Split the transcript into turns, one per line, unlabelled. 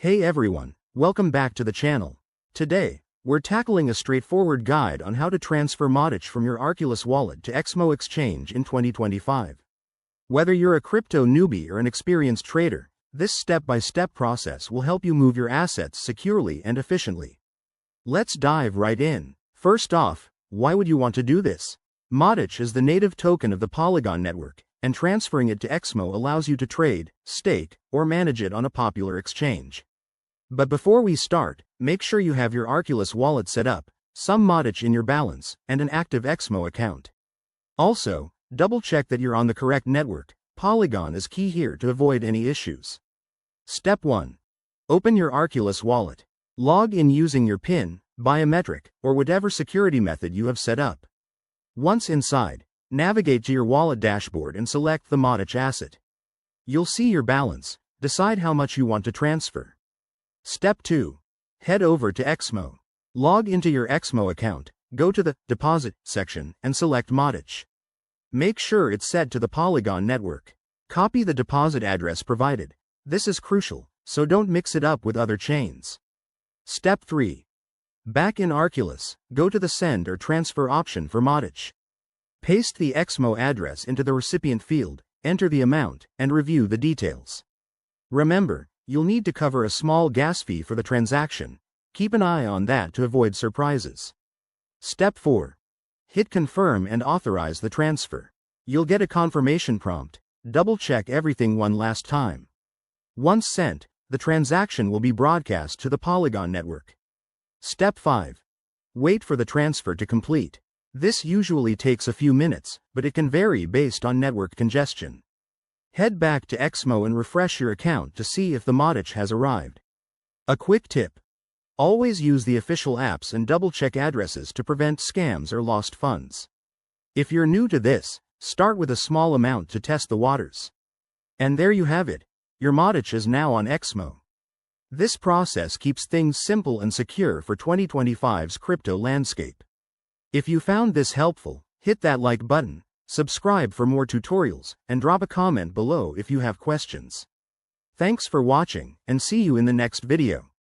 Hey everyone, welcome back to the channel. Today, we're tackling a straightforward guide on how to transfer Matic from your Arculus wallet to Exmo Exchange in 2025. Whether you're a crypto newbie or an experienced trader, this step-by-step process will help you move your assets securely and efficiently. Let's dive right in. First off, why would you want to do this? Matic is the native token of the Polygon network, and transferring it to Exmo allows you to trade, stake, or manage it on a popular exchange. But before we start, make sure you have your Arculus wallet set up, some Matic in your balance, and an active Exmo account. Also, double-check that you're on the correct network. Polygon is key here to avoid any issues. Step 1. Open your Arculus wallet. Log in using your PIN, biometric, or whatever security method you have set up. Once inside, navigate to your wallet dashboard and select the Matic asset. You'll see your balance. Decide how much you want to transfer. Step 2. Head over to Exmo. Log into your Exmo account, go to the Deposit section, and select Matic. Make sure it's set to the Polygon network. Copy the deposit address provided. This is crucial, so don't mix it up with other chains. Step 3. Back in Arculus, go to the Send or Transfer option for Matic. Paste the Exmo address into the recipient field, enter the amount, and review the details. Remember, you'll need to cover a small gas fee for the transaction. Keep an eye on that to avoid surprises. Step 4. Hit Confirm and authorize the transfer. You'll get a confirmation prompt. Double-check everything one last time. Once sent, the transaction will be broadcast to the Polygon network. Step 5. Wait for the transfer to complete. This usually takes a few minutes, but it can vary based on network congestion. Head back to Exmo and refresh your account to see if the Matic has arrived. A quick tip. Always use the official apps and double-check addresses to prevent scams or lost funds. If you're new to this, start with a small amount to test the waters. And there you have it. Your Matic is now on Exmo. This process keeps things simple and secure for 2025's crypto landscape. If you found this helpful, hit that like button, subscribe for more tutorials, and drop a comment below if you have questions. Thanks for watching, and see you in the next video.